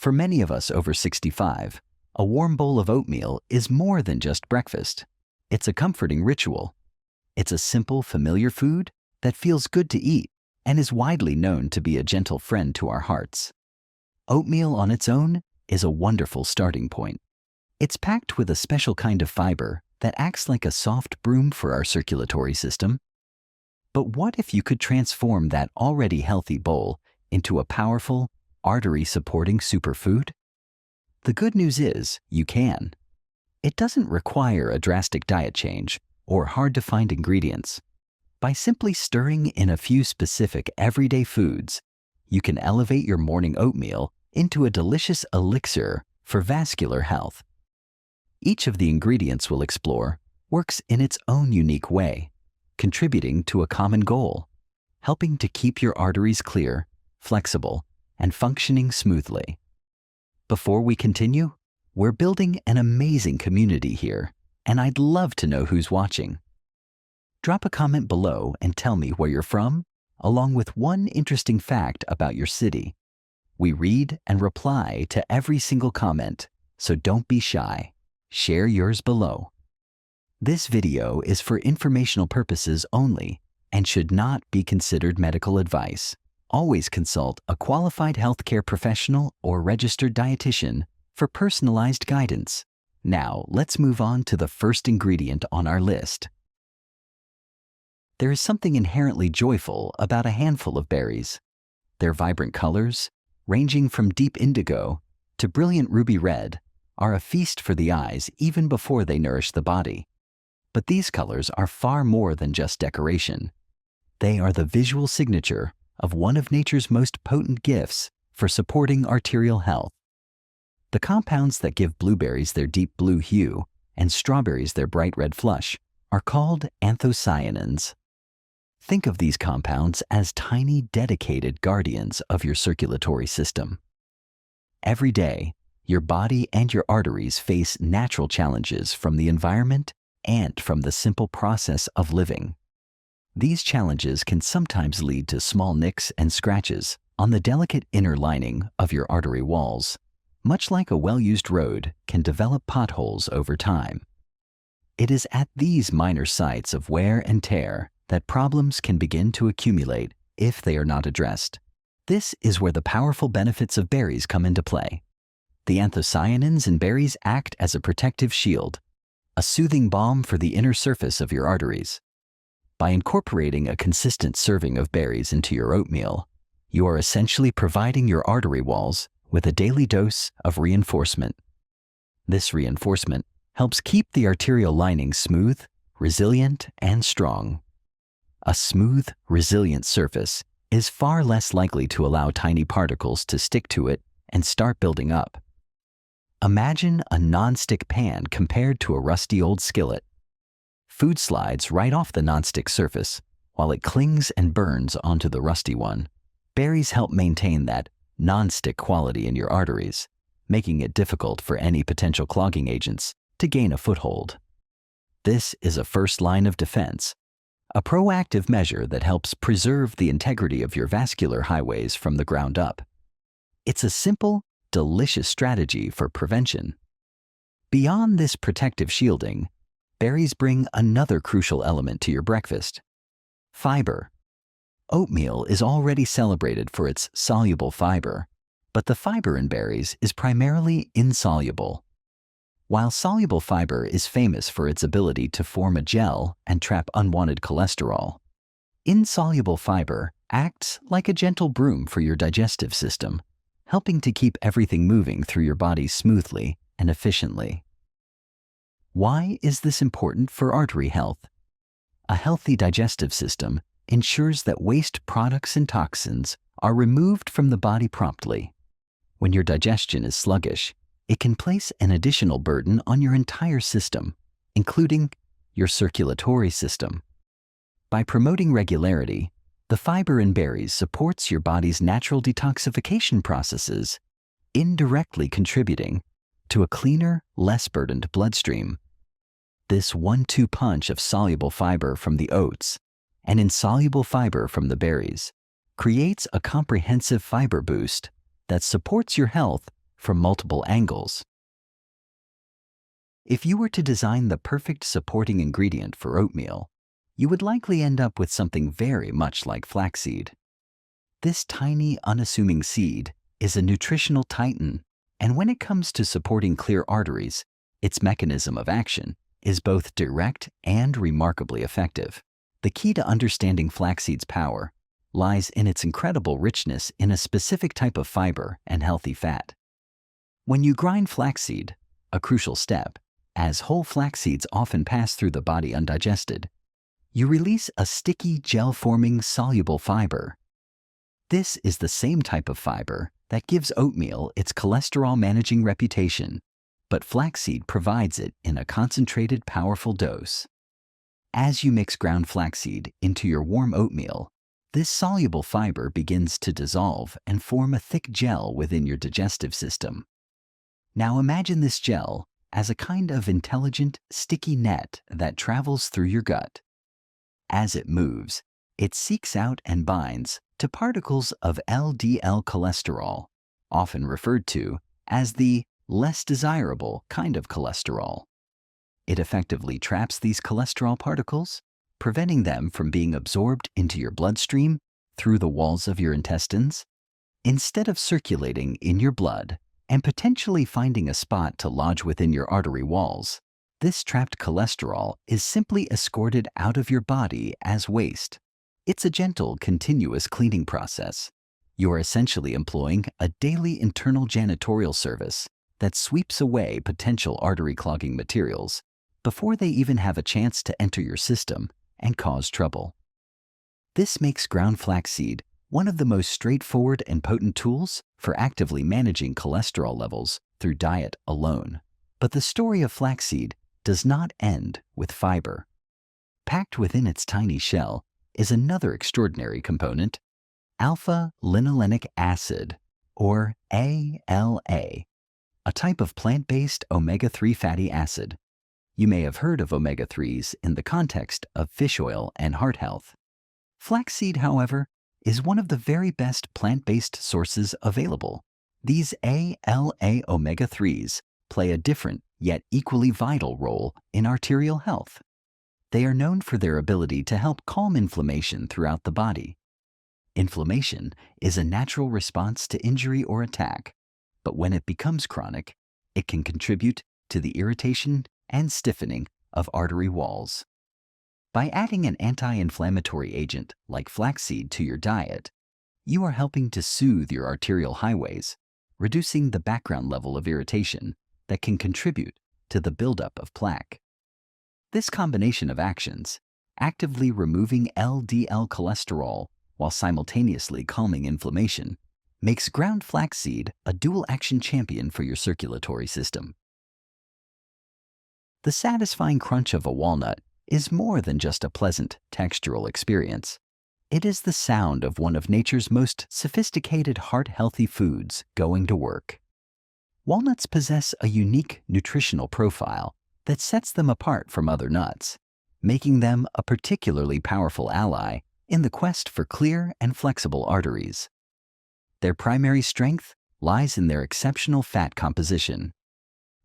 For many of us over 65, a warm bowl of oatmeal is more than just breakfast. It's a comforting ritual. It's a simple, familiar food that feels good to eat and is widely known to be a gentle friend to our hearts. Oatmeal on its own is a wonderful starting point. It's packed with a special kind of fiber that acts like a soft broom for our circulatory system. But what if you could transform that already healthy bowl into a powerful, artery-supporting superfood? The good news is you can. It doesn't require a drastic diet change or hard-to-find ingredients. By simply stirring in a few specific everyday foods, you can elevate your morning oatmeal into a delicious elixir for vascular health. Each of the ingredients we'll explore works in its own unique way, contributing to a common goal, helping to keep your arteries clear, flexible, and functioning smoothly. Before we continue, we're building an amazing community here, and I'd love to know who's watching. Drop a comment below and tell me where you're from, along with one interesting fact about your city. We read and reply to every single comment, so don't be shy. Share yours below. This video is for informational purposes only and should not be considered medical advice. Always consult a qualified healthcare professional or registered dietitian for personalized guidance. Now, let's move on to the first ingredient on our list. There is something inherently joyful about a handful of berries. Their vibrant colors, ranging from deep indigo to brilliant ruby red, are a feast for the eyes even before they nourish the body. But these colors are far more than just decoration. They are the visual signature of one of nature's most potent gifts for supporting arterial health. The compounds that give blueberries their deep blue hue and strawberries their bright red flush are called anthocyanins. Think of these compounds as tiny, dedicated guardians of your circulatory system. Every day, your body and your arteries face natural challenges from the environment and from the simple process of living. These challenges can sometimes lead to small nicks and scratches on the delicate inner lining of your artery walls. Much like a well-used road can develop potholes over time. It is at these minor sites of wear and tear that problems can begin to accumulate if they are not addressed. This is where the powerful benefits of berries come into play. The anthocyanins in berries act as a protective shield, a soothing balm for the inner surface of your arteries. By incorporating a consistent serving of berries into your oatmeal, you are essentially providing your artery walls with a daily dose of reinforcement. This reinforcement helps keep the arterial lining smooth, resilient, and strong. A smooth, resilient surface is far less likely to allow tiny particles to stick to it and start building up. Imagine a non-stick pan compared to a rusty old skillet. Food slides right off the non-stick surface, while it clings and burns onto the rusty one. Berries help maintain that non-stick quality in your arteries, making it difficult for any potential clogging agents to gain a foothold. This is a first line of defense, a proactive measure that helps preserve the integrity of your vascular highways from the ground up. It's a simple, delicious strategy for prevention. Beyond this protective shielding, berries bring another crucial element to your breakfast: fiber. Oatmeal is already celebrated for its soluble fiber, but the fiber in berries is primarily insoluble. While soluble fiber is famous for its ability to form a gel and trap unwanted cholesterol, insoluble fiber acts like a gentle broom for your digestive system, helping to keep everything moving through your body smoothly and efficiently. Why is this important for artery health? A healthy digestive system ensures that waste products and toxins are removed from the body promptly. When your digestion is sluggish, it can place an additional burden on your entire system, including your circulatory system. By promoting regularity, the fiber in berries supports your body's natural detoxification processes, indirectly contributing to a cleaner, less burdened bloodstream. This 1-2 punch of soluble fiber from the oats and insoluble fiber from the berries creates a comprehensive fiber boost that supports your health from multiple angles. If you were to design the perfect supporting ingredient for oatmeal, you would likely end up with something very much like flaxseed. This tiny, unassuming seed is a nutritional titan, and when it comes to supporting clear arteries, its mechanism of action is both direct and remarkably effective. The key to understanding flaxseed's power lies in its incredible richness in a specific type of fiber and healthy fat. When you grind flaxseed, a crucial step, as whole flax seeds often pass through the body undigested, you release a sticky, gel-forming, soluble fiber. This is the same type of fiber that gives oatmeal its cholesterol-managing reputation, but flaxseed provides it in a concentrated, powerful dose. As you mix ground flaxseed into your warm oatmeal, this soluble fiber begins to dissolve and form a thick gel within your digestive system. Now imagine this gel as a kind of intelligent, sticky net that travels through your gut. As it moves, it seeks out and binds to particles of LDL cholesterol, often referred to as the less desirable kind of cholesterol. It effectively traps these cholesterol particles, preventing them from being absorbed into your bloodstream through the walls of your intestines. Instead of circulating in your blood and potentially finding a spot to lodge within your artery walls, this trapped cholesterol is simply escorted out of your body as waste. It's a gentle, continuous cleaning process. You are essentially employing a daily internal janitorial service that sweeps away potential artery-clogging materials before they even have a chance to enter your system and cause trouble. This makes ground flaxseed one of the most straightforward and potent tools for actively managing cholesterol levels through diet alone. But the story of flaxseed does not end with fiber. Packed within its tiny shell is another extraordinary component, alpha-linolenic acid, or ALA, a type of plant-based omega-3 fatty acid. You may have heard of omega-3s in the context of fish oil and heart health. Flaxseed, however, is one of the very best plant-based sources available. These ALA omega-3s play a different yet equally vital role in arterial health. They are known for their ability to help calm inflammation throughout the body. Inflammation is a natural response to injury or attack, but when it becomes chronic, it can contribute to the irritation and stiffening of artery walls. By adding an anti-inflammatory agent like flaxseed to your diet, you are helping to soothe your arterial highways, reducing the background level of irritation that can contribute to the buildup of plaque. This combination of actions, actively removing LDL cholesterol while simultaneously calming inflammation, makes ground flaxseed a dual-action champion for your circulatory system. The satisfying crunch of a walnut is more than just a pleasant textural experience. It is the sound of one of nature's most sophisticated heart-healthy foods going to work. Walnuts possess a unique nutritional profile that sets them apart from other nuts, making them a particularly powerful ally in the quest for clear and flexible arteries. Their primary strength lies in their exceptional fat composition.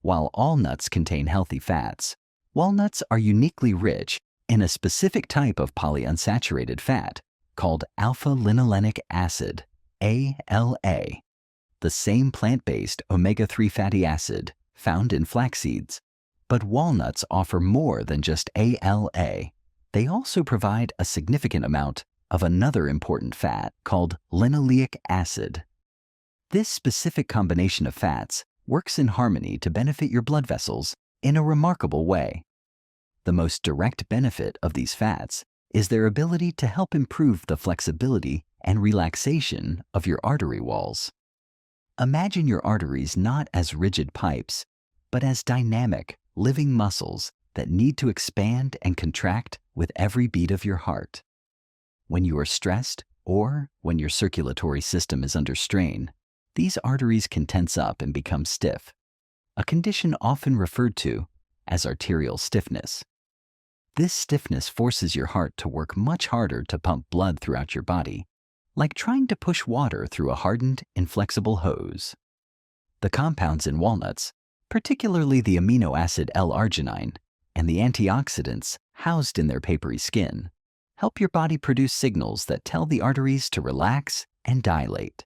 While all nuts contain healthy fats, walnuts are uniquely rich in a specific type of polyunsaturated fat called alpha-linolenic acid, ALA, the same plant-based omega-3 fatty acid found in flax seeds. But walnuts offer more than just ALA. They also provide a significant amount of another important fat called linoleic acid. This specific combination of fats works in harmony to benefit your blood vessels in a remarkable way. The most direct benefit of these fats is their ability to help improve the flexibility and relaxation of your artery walls. Imagine your arteries not as rigid pipes, but as dynamic, living muscles that need to expand and contract with every beat of your heart. When you are stressed or when your circulatory system is under strain, these arteries can tense up and become stiff, a condition often referred to as arterial stiffness. This stiffness forces your heart to work much harder to pump blood throughout your body, like trying to push water through a hardened, inflexible hose. The compounds in walnuts, particularly the amino acid L-arginine and the antioxidants housed in their papery skin, help your body produce signals that tell the arteries to relax and dilate.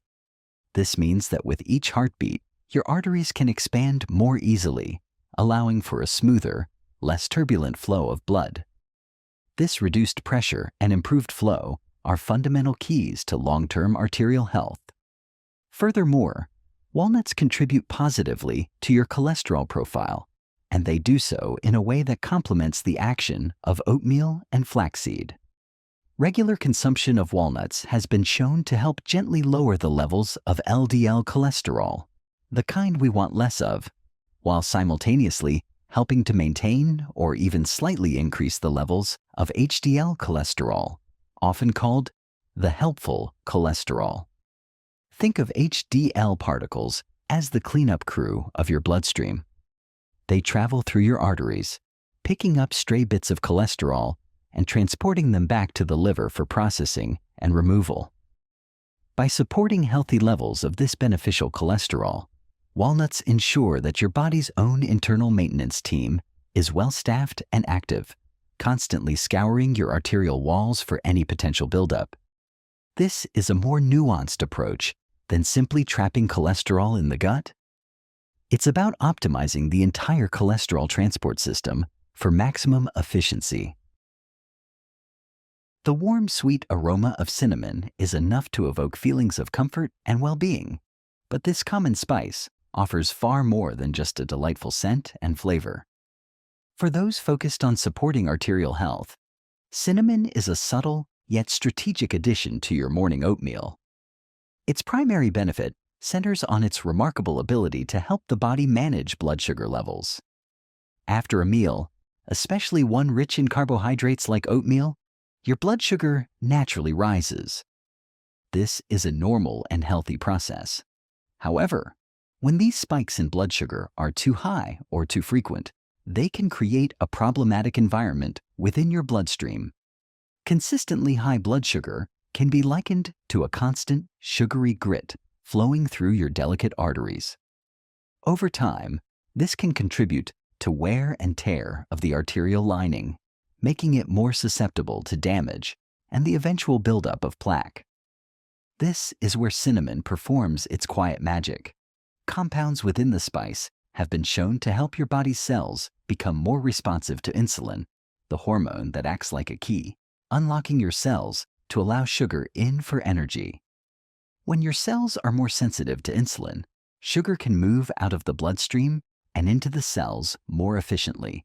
This means that with each heartbeat, your arteries can expand more easily, allowing for a smoother, less turbulent flow of blood. This reduced pressure and improved flow are fundamental keys to long-term arterial health. Furthermore, walnuts contribute positively to your cholesterol profile, and they do so in a way that complements the action of oatmeal and flaxseed. Regular consumption of walnuts has been shown to help gently lower the levels of LDL cholesterol, the kind we want less of, while simultaneously helping to maintain or even slightly increase the levels of HDL cholesterol, often called the helpful cholesterol. Think of HDL particles as the cleanup crew of your bloodstream. They travel through your arteries, picking up stray bits of cholesterol and transporting them back to the liver for processing and removal. By supporting healthy levels of this beneficial cholesterol, walnuts ensure that your body's own internal maintenance team is well-staffed and active, constantly scouring your arterial walls for any potential buildup. This is a more nuanced approach than simply trapping cholesterol in the gut. It's about optimizing the entire cholesterol transport system for maximum efficiency. The warm, sweet aroma of cinnamon is enough to evoke feelings of comfort and well-being, but this common spice offers far more than just a delightful scent and flavor. For those focused on supporting arterial health, cinnamon is a subtle yet strategic addition to your morning oatmeal. Its primary benefit centers on its remarkable ability to help the body manage blood sugar levels. After a meal, especially one rich in carbohydrates like oatmeal, your blood sugar naturally rises. This is a normal and healthy process. However, when these spikes in blood sugar are too high or too frequent, they can create a problematic environment within your bloodstream. Consistently high blood sugar can be likened to a constant sugary grit flowing through your delicate arteries. Over time, this can contribute to wear and tear of the arterial lining, making it more susceptible to damage and the eventual buildup of plaque. This is where cinnamon performs its quiet magic. Compounds within the spice have been shown to help your body's cells become more responsive to insulin, the hormone that acts like a key, unlocking your cells to allow sugar in for energy. When your cells are more sensitive to insulin, sugar can move out of the bloodstream and into the cells more efficiently.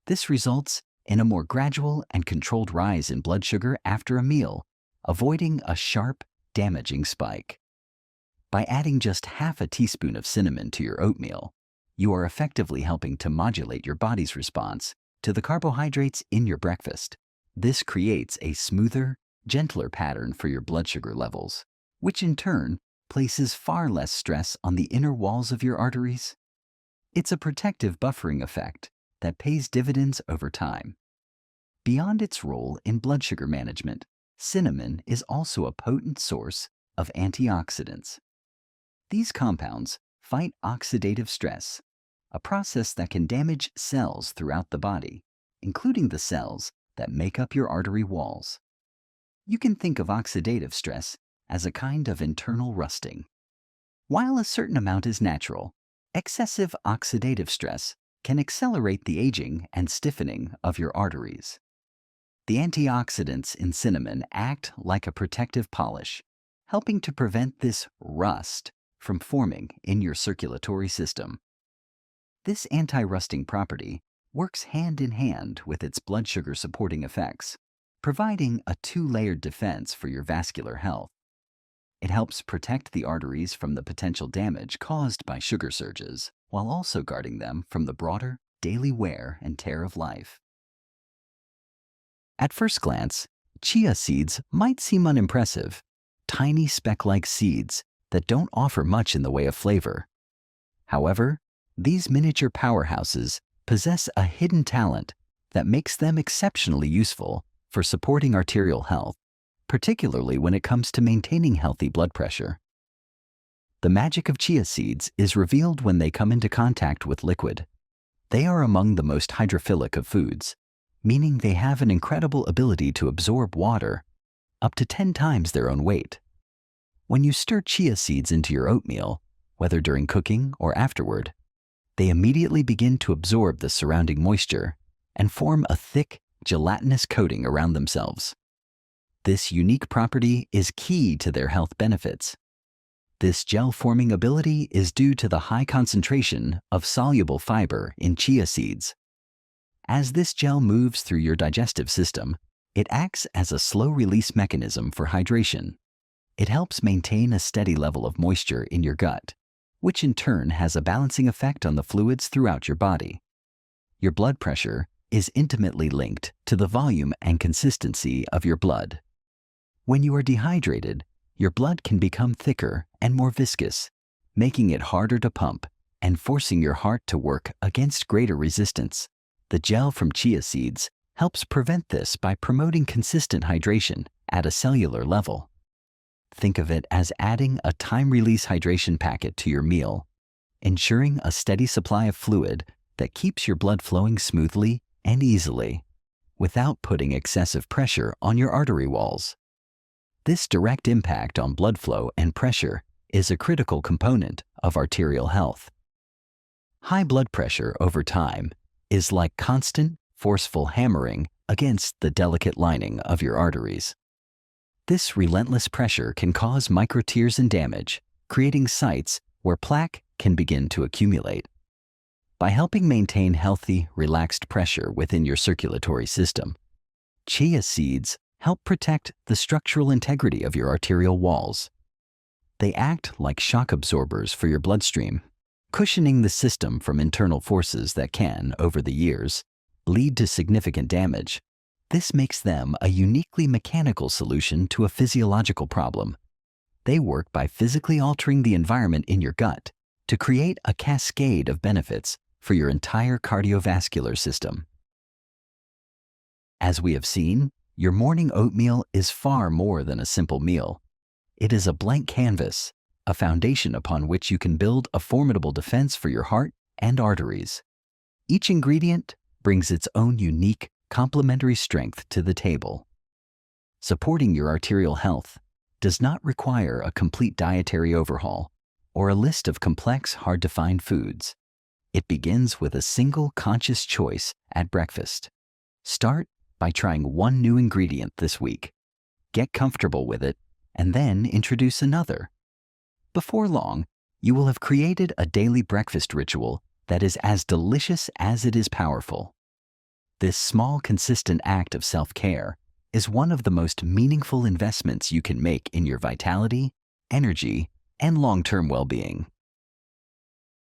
This results in a more gradual and controlled rise in blood sugar after a meal, avoiding a sharp, damaging spike. By adding just half a teaspoon of cinnamon to your oatmeal, you are effectively helping to modulate your body's response to the carbohydrates in your breakfast. This creates a smoother, gentler pattern for your blood sugar levels, which in turn places far less stress on the inner walls of your arteries. It's a protective buffering effect that pays dividends over time. Beyond its role in blood sugar management, cinnamon is also a potent source of antioxidants. These compounds fight oxidative stress, a process that can damage cells throughout the body, including the cells that make up your artery walls. You can think of oxidative stress as a kind of internal rusting. While a certain amount is natural, excessive oxidative stress can accelerate the aging and stiffening of your arteries. The antioxidants in cinnamon act like a protective polish, helping to prevent this rust from forming in your circulatory system. This anti-rusting property works hand in hand with its blood sugar supporting effects, providing a two-layered defense for your vascular health. It helps protect the arteries from the potential damage caused by sugar surges, while also guarding them from the broader daily wear and tear of life. At first glance, chia seeds might seem unimpressive, tiny speck-like seeds that don't offer much in the way of flavor. However, these miniature powerhouses possess a hidden talent that makes them exceptionally useful for supporting arterial health, particularly when it comes to maintaining healthy blood pressure. The magic of chia seeds is revealed when they come into contact with liquid. They are among the most hydrophilic of foods, meaning they have an incredible ability to absorb water, up to 10 times their own weight. When you stir chia seeds into your oatmeal, whether during cooking or afterward, they immediately begin to absorb the surrounding moisture and form a thick, gelatinous coating around themselves. This unique property is key to their health benefits. This gel-forming ability is due to the high concentration of soluble fiber in chia seeds. As this gel moves through your digestive system, it acts as a slow-release mechanism for hydration. It helps maintain a steady level of moisture in your gut, which in turn has a balancing effect on the fluids throughout your body. Your blood pressure is intimately linked to the volume and consistency of your blood. When you are dehydrated, your blood can become thicker and more viscous, making it harder to pump and forcing your heart to work against greater resistance. The gel from chia seeds helps prevent this by promoting consistent hydration at a cellular level. Think of it as adding a time-release hydration packet to your meal, ensuring a steady supply of fluid that keeps your blood flowing smoothly and easily, without putting excessive pressure on your artery walls. This direct impact on blood flow and pressure is a critical component of arterial health. High blood pressure over time is like constant, forceful hammering against the delicate lining of your arteries. This relentless pressure can cause microtears and damage, creating sites where plaque can begin to accumulate. By helping maintain healthy, relaxed pressure within your circulatory system, chia seeds help protect the structural integrity of your arterial walls. They act like shock absorbers for your bloodstream, cushioning the system from internal forces that can, over the years, lead to significant damage. This makes them a uniquely mechanical solution to a physiological problem. They work by physically altering the environment in your gut to create a cascade of benefits for your entire cardiovascular system. As we have seen, your morning oatmeal is far more than a simple meal. It is a blank canvas, a foundation upon which you can build a formidable defense for your heart and arteries. Each ingredient brings its own unique, complementary strength to the table. Supporting your arterial health does not require a complete dietary overhaul or a list of complex, hard-to-find foods. It begins with a single conscious choice at breakfast. Start by trying one new ingredient this week. Get comfortable with it, and then introduce another. Before long, you will have created a daily breakfast ritual that is as delicious as it is powerful. This small, consistent act of self-care is one of the most meaningful investments you can make in your vitality, energy, and long-term well-being.